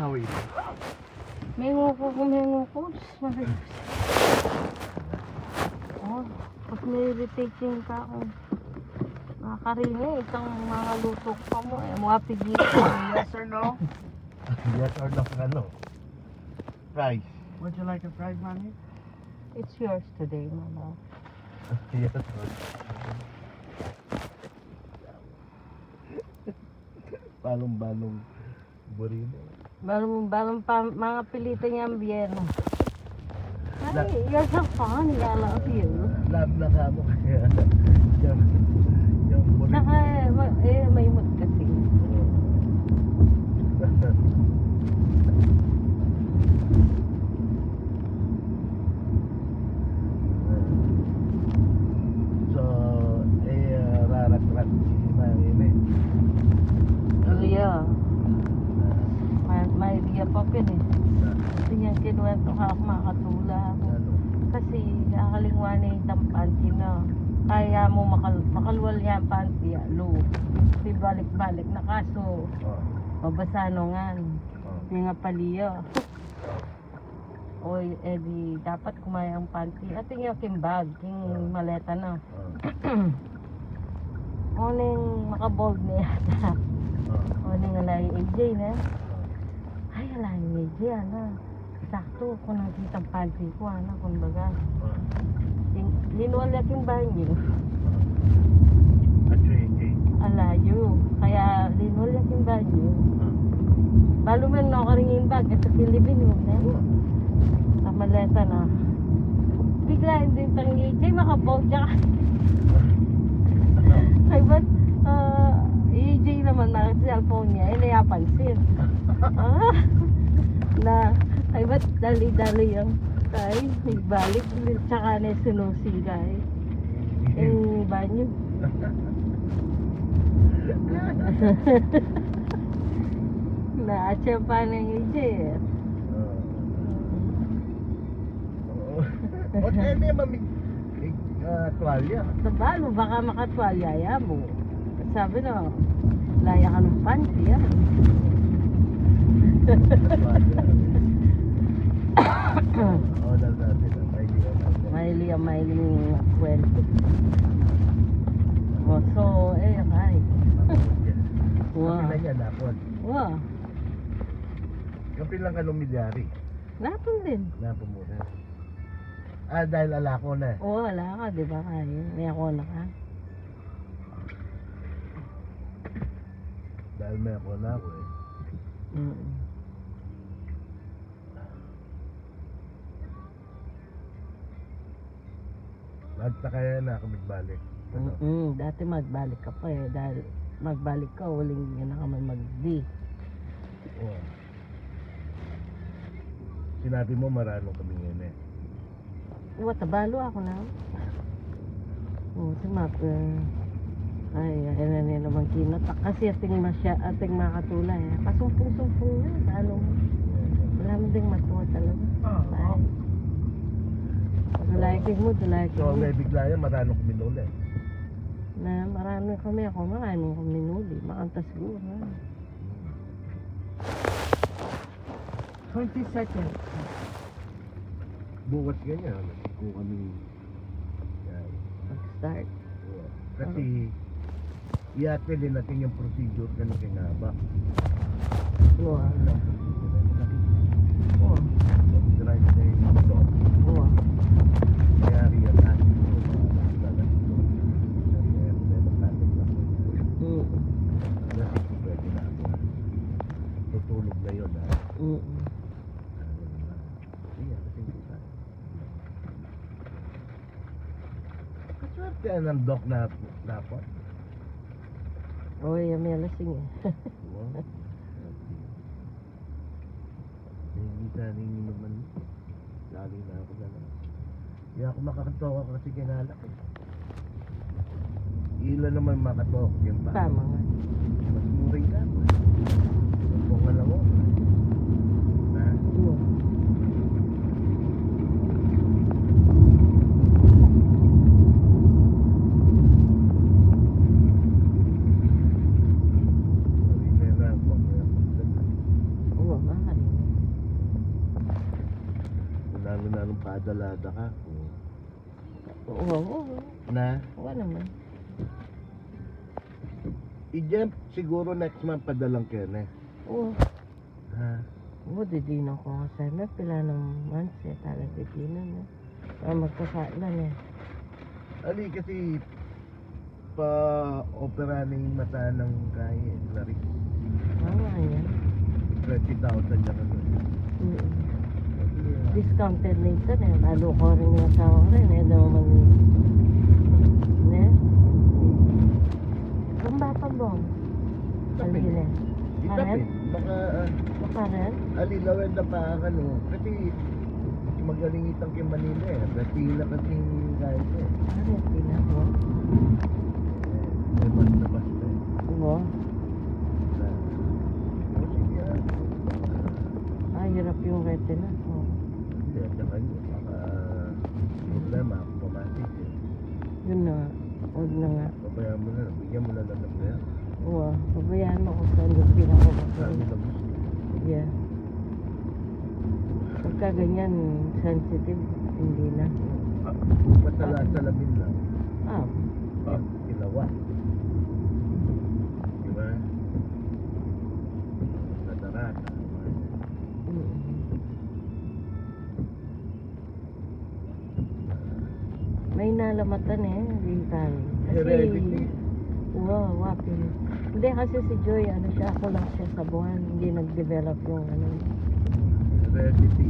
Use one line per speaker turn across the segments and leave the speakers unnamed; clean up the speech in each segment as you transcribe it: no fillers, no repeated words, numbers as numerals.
away.
Mengo ko. Oh, pag may-irritating ka ako. Nakakarini, itang mga luto pa mo. Mga pigito.
Yes or no? Yes or no, ano? Fries.
Would you like a fried money?
It's yours today, Mama.
Yes or no? Balong-balong burino.
Balong pa, mga pilita niya ang biyerno. Ay, you're so funny. I love you.
Love na ka mo kaya. Yung burino.
Saka, may mood kasi.
So, rarat-rat si Marine.
Lia. May Lia pa pin eh. Kasi niyang kinuwento ka ako makatula ako.
Ano?
Kasi nakalingwan na yung panty na. Kaya mo makalwal yan panty. Alo. Kasi balik-balik na kaso.
Oh.
Mabasanongan.
Oh.
Yung nga paliyo. O di dapat kumaya ang panty. At yung kimbag, yung maleta na.
Oh.
O ning makabold na yata.
Oh.
O ning alay AJ na. Ay alay AJ ana. Sakto kung nakita ang panty ko ana kung baga.
Oh.
Linuwalak yung banyo.
At yung
Alayo. Kaya linuwalak yung banyo. Balo man no ka rin yung bag at sa Pilipin mo na. Sa maleta na. Bigla hindi tang AJ makabold ka. Ay ba't AJ naman na cellphone niya, nayapansin. Na, ay ba't dali-dali yung tay, balik, tsaka na sinusigay. Yung banyo. Na-atcha pa ng AJ eh.
O hindi mamig tuwalya.
Sabalo, baka makatwalyaya mo. Sabi na, laya ka ng panty ah.
O daldalin ang mailihan natin.
Mailing kwento. O, so, ay. Wow.
Kapila niya napon.
Wow.
Kapila ka nung milyari.
Napon din.
Napon muna. Dahil alako na.
Oo, wala ka, di ba? Kaya, may ako na ka.
Dahil may ako na ako eh.
Mm.
Magta kaya na ako magbalik. Ano?
Dati magbalik ka pa eh. Dahil magbalik ka, waling yan na ka man mag-D.
Oo. Sinabi mo maranong kami ngayon eh.
Tabalo ako na. Oo, si Mac. Ay naman kinatak. Kasi ating makatulay. Pasumpong-sumpong na. Ano mo? Wala mo ding matuwa talaga. Ay. Dulaikin mo.
So may bigla yan maranong kami noon eh.
Na marami kami ako. Maraming kami nuli. Makantas ko. 20 seconds.
Bukas ganyan. Kung kami yan.
Mag-start.
Oo. Kasi i-attend din natin yung procedure ka na kingaba.
Oo.
Oo. Drive na yung motor.
Oo.
Kaya riyan na. Kasi pwede na ako. Tutulog na yun ha. Kaswerte ng doc na dapat.
Oy, may lasing eh.
Hindi sa rin naman. Lalo na ako na lang. Hindi ako makakatoka kasi kinalak eh. Ilan naman makatok yung pa.
Tama nga.
Mas muring ka mo. Kung alam mo. Ha?
Oo. Oo, mahal.
Lalo na nung padalada ka.
Oo.
Na?
Oo naman.
I-jump siguro next month padalang Kenneth.
Oo.
Ha?
Oo, didino ko nga sa na pila ng months eh. Talagang didino na. Magkasailan eh.
Ali kasi pa opera na yung mata ng kaya Clarice.
Tama yan.
20,000 niya kasi.
Discounted na ito eh. Lalo ko rin yung asawa ko rin eh. Naman ne? Kung bata mo?
Tapin.
Alin eh.
Itapin. Baka
Baka rin?
ali lawin na pa ano. Kasi magaling itang kay Manila eh. Ratila kasing kaya eh.
Arit, pila ko.
May basta-basta eh.
Oo.
O sige ah.
Hirap yung retina. Oo.
Hindi, at saka yun. Baka problema ako pumatik eh.
Yun na nga. Huwag na nga.
Pabayaan mo na. Bigyan mo na lang ng kaya.
Oo. Pabayaan mo kung saan yung pila ko.
Sabi na gusto.
Yeah. Pagka ganyan, sensitive, hindi na.
Masala-salamin lang.
Ah,
Kilawa. Diba? Nadarata.
may nalamatan eh, Rintal.
Heredity.
Wow, wapil. Hindi kasi si Joy, ano siya, ako lang siya sa buwan. Hindi nag-develop yung ano.
Heredity.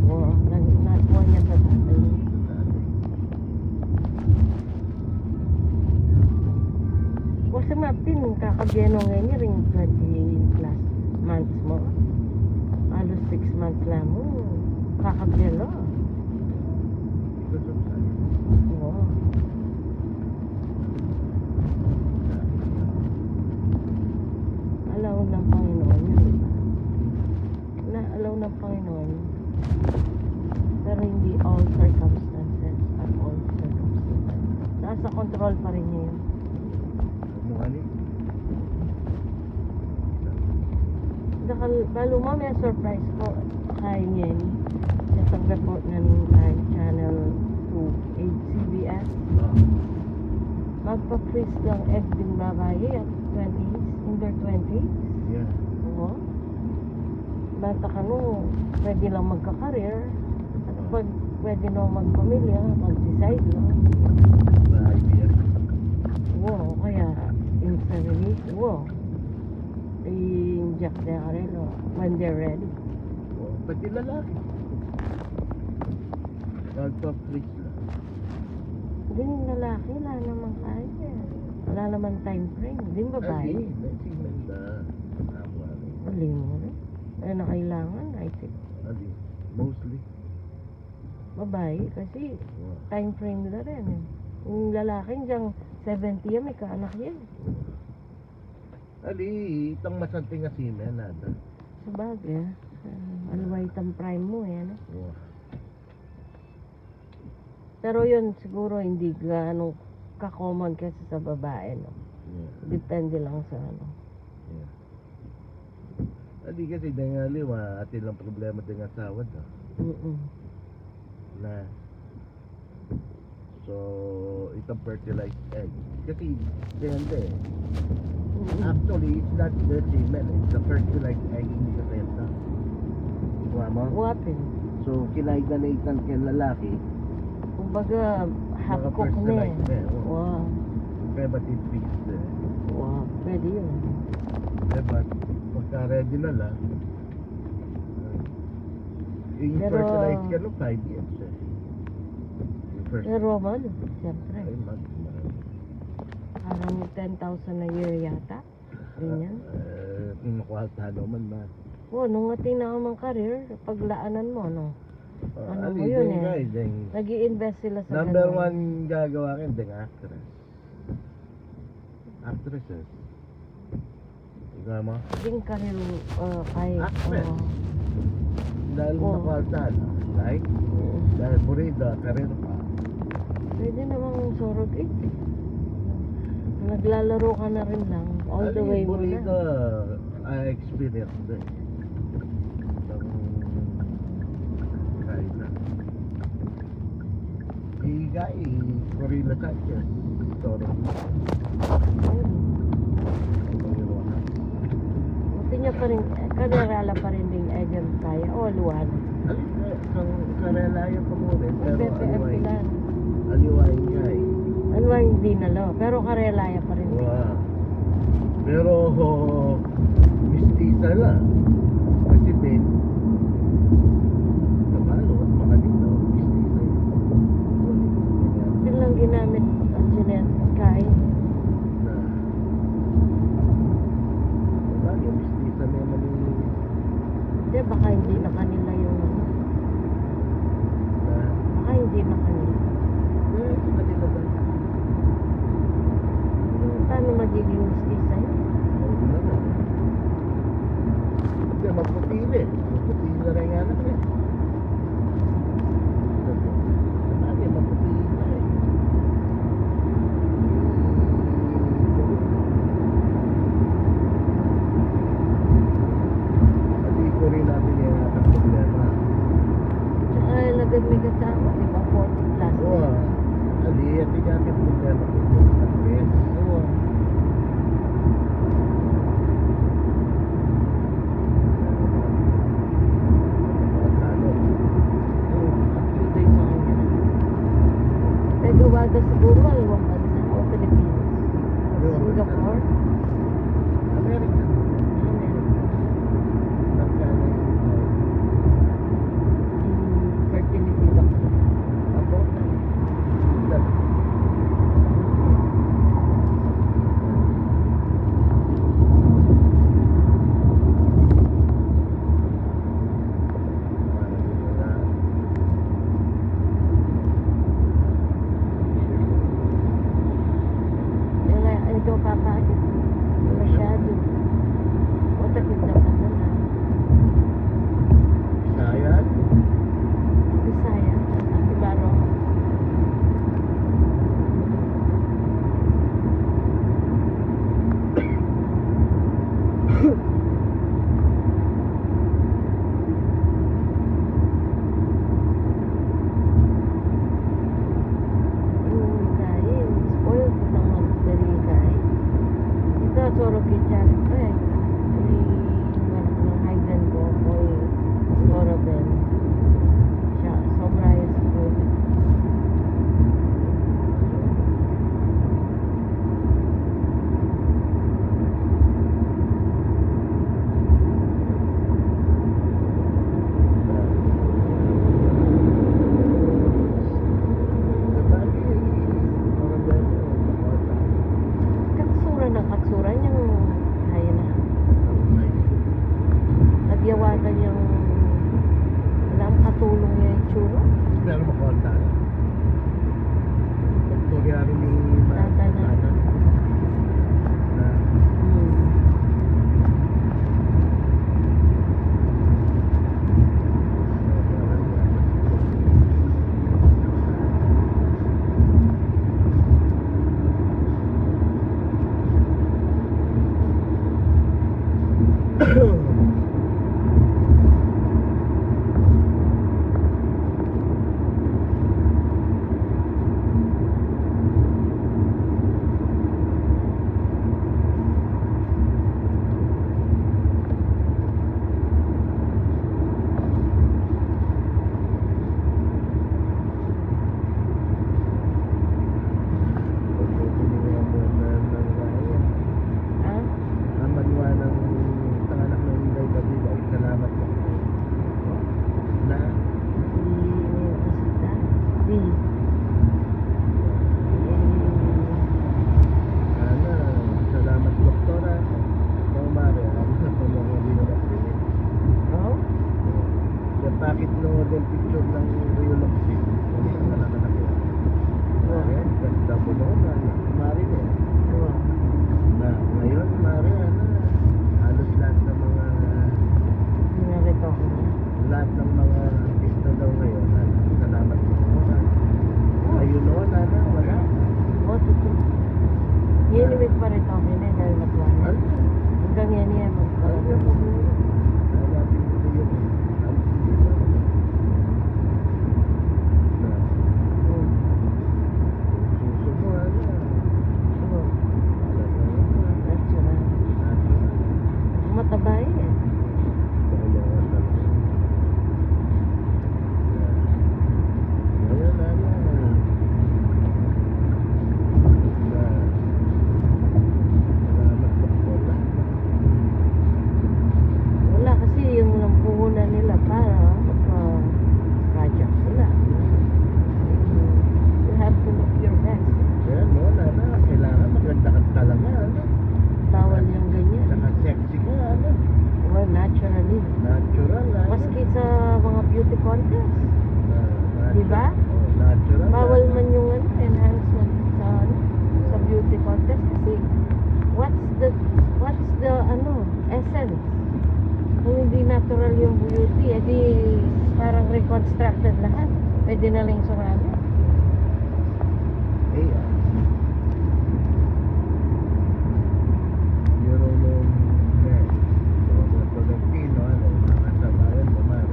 Oo, nakuha niya sa tatay. Kasi Martin, kakabiyano ngayon niya ring 20 plus months mo. Halos 6 months lang mo. Kakabiyano. Oo. Alaw ng Panginoon yun, di ba? Alaw ng Panginoon. Pero hindi all circumstances at all circumstances. Nasa control pa rin niya yun.
Mukali.
Balo mo, may surprise ko kay Jenny. Sa report na rin kay Channel 2 CBS. Magpa-freeze lang egg din babae at 20s, in their 20s.
Yeah.
Oo. Bata ka no, pwede lang magka-career. At pag pwede na magpamilya, mag-decide lang.
Sa IBS.
Oo, kaya inseminate, oo. I-inject na rin, when they're ready.
Pati lalaki. Nagpa-freeze lang.
Hindi yung lalaki, wala naman kaya. Wala naman time frame. Hindi yung babae.
Ay, may na.
Mali mo rin. Ano na kailangan, I think.
Ali. Mostly.
Babae, kasi time frame na rin eh. Yung lalaki, diyang 70 yan, may kaanak yan.
Ali, itang masanting nga sina, nada.
Sabagay, alaway itang prime mo eh. Ano?
Wow.
Pero yun, siguro hindi gaano ka-common kasi sa babae, no?
Yeah.
Depende lang sa ano.
Yeah. Ali kasi dahil ali, atin lang problema dengan asawa na. Na. So, itang fertilized egg. Kasi, depende eh. Actually, it's not the semen. It's the fertilized egg in the center. Kuha mo?
Wapin.
So, kinaiga na itang kay lalaki.
Kumbaga, half-cook na eh.
Fertilized na eh.
Wow.
Kaya ba't i-fixed eh?
Wow, pwede yun.
Kaya ba't pagka ready na lang, yung
Pero-
fertilized ka no, 5 years eh. Yung first,
Pero ano, siyempre.
ay
Parang 10,000 a year yata. Ganyan.
kung makuha naman ba?
Oo, nung ating na mang career, paglaanan mo, no? Ano mo
Ali,
yun
ding
eh?
guys, ding.
Nag-i-invest sila sa
Number
ganun.
1 gagawa kin, ding actress. Actresses. Ikaw mo?
Ding career, kahit,
Actress. Dahil
Oo.
makuha like, dahil burida, karir pa.
pwede namang surrogate eh. Naglalaro ka na rin lang, all the way mo
Burida,
na.
experience din. tayo na. Igay, Corilla Sanchez, Toro.
Ayun. Buti niya pa rin, karerala pa rin din agent kaya. O, luwan.
Alin karelayo pa mo rin,
Ang
pero
BPM sila.
aliwain niya eh.
Ano ba hindi na lo? Pero karelaya pa rin.
Wow. Pero mistisa na. Kasi Ben, Tamalo at Makalino, mistisa yun.
Yun lang ginamit ang Jeanette kaya.
Na sabagay, mistisa na naman yung
Hindi, baka hindi na kanila yung ano.
na
Baka hindi na kanila.
kanila ba?
Paano magiging mistisa yun?
Hindi naman. Hindi, maputili. Maputili na rin nga naman eh. Sabagay, maputili na eh. Hindi ko rin natin yung atang problema.
Tsaka lagad may kasama, di ba? 40 plus.
Oo. Ali, at hindi natin problema kung yung address. Oo. Talo.
Actually, ito yung mga yan. Nagawaga siguro ang ibang bansa o Pilipinas. Singapore.
America.
America.
Nagkano yung
Yung fertility doctor.
ako?
Wala, ito papakit. Masyado. O takit na padala.
Sayan?
Bisaya. Ate Baro. Yung kaya, yung spoiled ko naman dari kaya. Ito, sorok kitchan ito eh. Yung anak ng Hayden ko, Boy Sorobel. Siya, sobra yung spoiled. Katsura ng katsura niyang kaya na. Nagyawagan yung alam katulong niya yung tsura.
Pero makonta. Kuryari ni
Tata na.
na
Ah?
ang manwa ng panganak ng Inday Badilay, salamat po. Na,
Di.
sana, salamat doktora. Ikaw, Mare, ang mga binulak din eh.
Oh?
Yung bakit no din picture ng Rioloxin, kung saan na naman ako. Mare, ganda mo noon, Mare eh.
Oh.
Na, ngayon, Mare, halos lahat ng mga
Narito ko na.
lahat ng mga artista daw ngayon, salamat po. Ayun noon, wala.
Oh, tuto. Hinimik pa rin ako na dahil matwala.
Ano?
Hanggang yan yan
Ano
magkaroon.
yung mga hanapin ko yun? Ano yun?
mataba eh.
Tulungan talaga. Ayun, ano. Salamat po pala.
Wala kasi yung lampunan nila para project sila. You have to look your best.
Ayan, no, Nana. Kailangan maganda ka talaga, ano.
Bawal yung ganyan.
Saka sexy ka, ano.
Well, naturally.
Natural, ano.
Maski sa mga beauty contest.
Natural.
Diba?
Oh, natural.
Bawal
ano.
man yung enhancement sa beauty contest kasi what's the essence? Kung hindi natural yung beauty, edi parang reconstructed lahat. Pwede na lang sumali.
Eh, you don't know, man. So, mga Tolentino, ano, nakasabayan mo, man.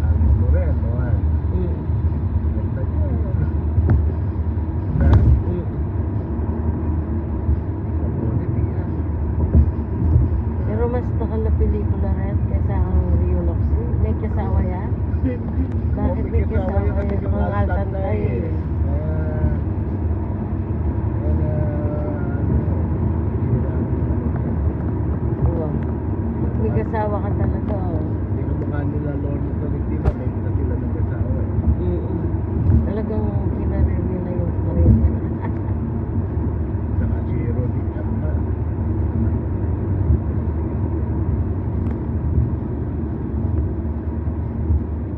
Ano mo rin, no, ano. Ganda niya. Na, community, yan.
Pero mas nakala-pelikula rin kaysa ang Rio Loxi. May kasawa yan? Bakit may kasawa
yung
yung mga altantay eh? Oo. May kasawa ka talaga oh.
Hindi ko mukha nila Lord ng Tolentino, may kita sila ng kasawa eh.
Talagang pinarir nila yung karir.
Saka si Rodi Kappa.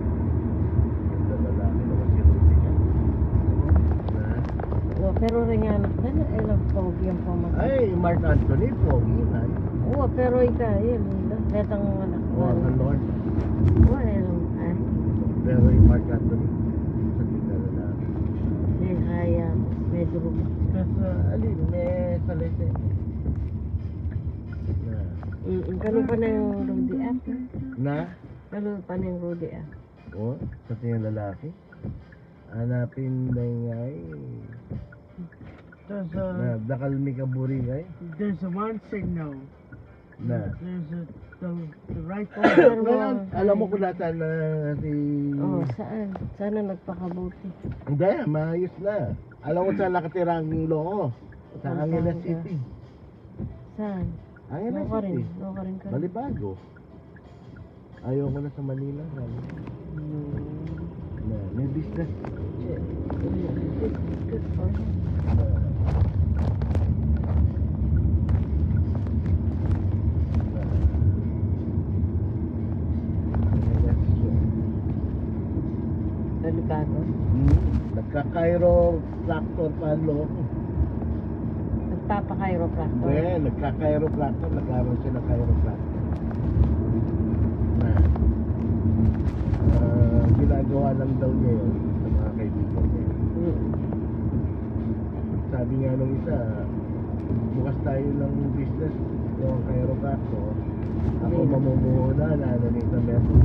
Ganda lalaki naman si Rodi Kappa.
Oh, pero rin nga anak na, I love pogi ang pamangkin.
Ay, Mark Anthony, pogi na.
Oo, pero ikaw, yun, netang anak ko.
Oh, the Lord.
Well,
Pero yung Mark Anthony, sa tingnan na natin.
hindi kaya, medyo
Alin, may salite.
Kano pa na yung Rudy app?
Na?
Kano pa na yung Rudy app?
O, sa tingin lalaki. Hanapin na nga
There's
na
a
dakalmi ka buri ay.
there's a one signal.
Na.
There's the right
Pero,
Ngayon, alam mo kung nasaan na si...
Oh, saan? Sana nagpakabuti.
Hindi, maayos na. Alam mo saan nakatira ang loko? Sa
Saan
Angeles
ka?
City.
Saan?
Angeles
No ka rin.
City.
No ka rin ka.
Balibago. Ayoko na sa Manila. Na, may business.
Good for him. Balibago.
Nagka-chiropractor pa ang loko.
Nagpapa-chiropractor.
Well, nagka-chiropractor, nagkaroon siya ng chiropractor. Na, ginagawa lang daw niya yun sa mga kaibigan niya. Sabi nga nung isa, bukas tayo ng business yung chiropractor. Ako mamumuhuna, nananita meron.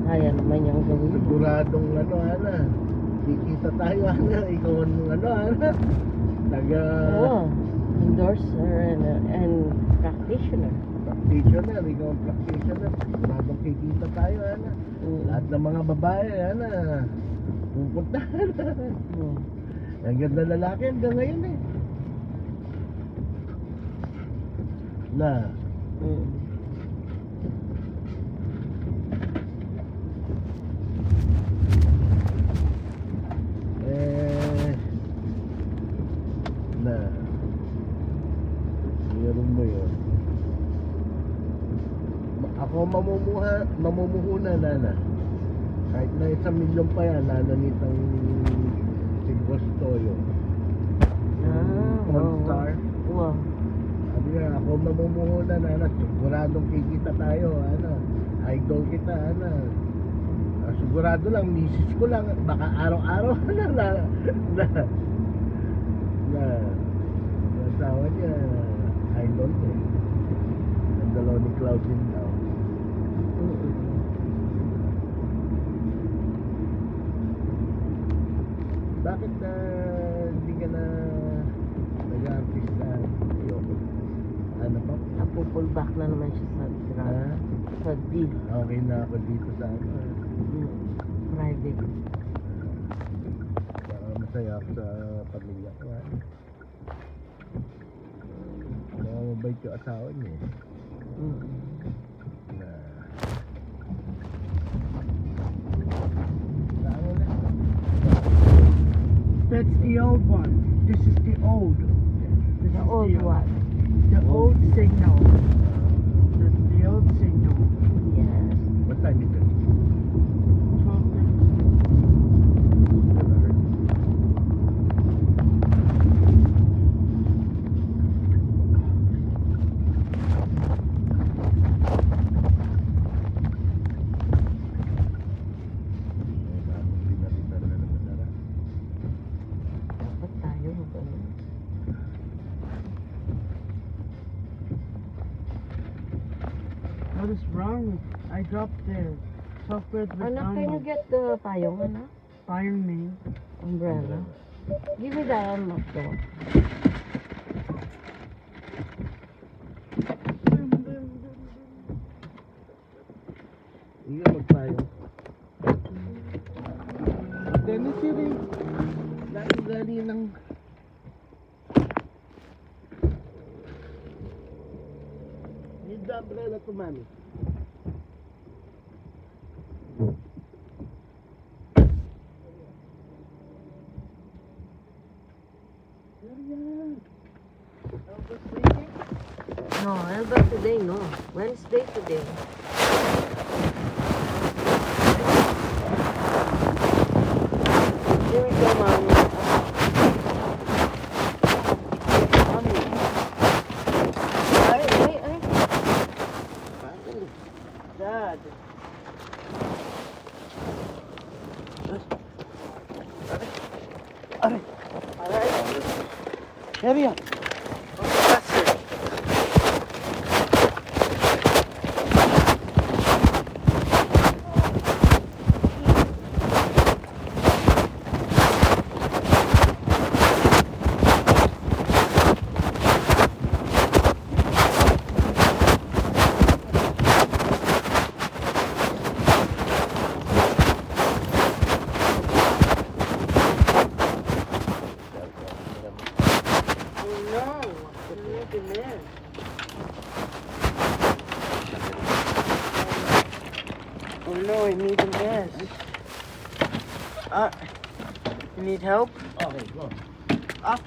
Kaya naman yung gawin.
Siguradong kikita tayo, ikaw ang taga
Oo. Endorser and practitioner.
practitioner, ikaw ang practitioner. Siguradong kikita tayo, Lahat ng mga babae, pupunta. Ang ganda lalaki hanggang ngayon eh. Na, na, meron mo yun. Ako mamumuhuna na. Kahit na 1 milyon pa yan, nananitang si Gustoyo. Star.
Wow.
Sabi nga, ako mamumuhuna na, siguradong kikita tayo, idol kita, sigurado lang, misis ko lang, baka araw-araw na asawa niya, idol niya. Ang dalaw ni Claudine daw. Bakit hindi ka na nag-artista? Ayoko.
pull back na naman siya sa
Ha?
sa D.
Okay na ako dito sa ano.
Private.
Para masaya ako sa pamilya ko. Ha? Mga mabait yung asawa niyo.
Mm.
Na... Saan ulit?
That's the old one. This is the old. This
The
is
old one.
The old signal. That's the old signal.
Yes.
What time is it?
12:50.
Dapat tayo magano.
What is wrong? I dropped the chocolate with
Anak, can you
almond.
get the payong, anak?
Find me.
Umbrella. Give me that one, to.
Hindi ka magpayo. Dennis, siri. Gali ng... Need the umbrella to mami.
No, Albert today, no. Wednesday today. Here we go, mommy. Mommy. Ay.
Dad.
Hurry up.
Oh no. Look at this. Oh no, I need a mess. You need help?
Okay, go.
Up.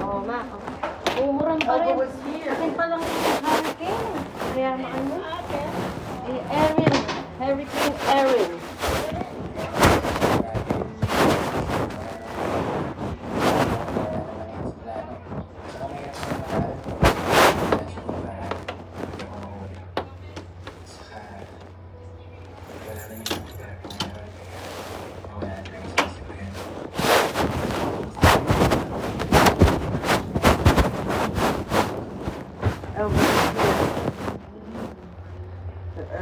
Oh, ma. Umuran pa rin. Akin pa lang yung hurricane. Kaya maano? Erin. Hurricane Erin.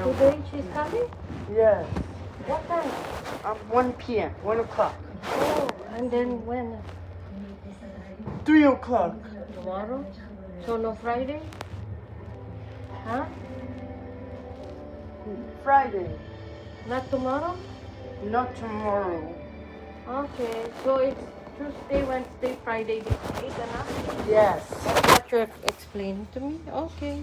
Today she's coming?
Yes.
What time?
1 p.m. 1 o'clock.
Oh, and then when?
3 o'clock.
Tomorrow? So no Friday? Huh?
Friday,
Not tomorrow?
not tomorrow.
Okay. So it's Tuesday, Wednesday, Friday this week, enough?
Yes.
That's what you're explaining to me? Okay.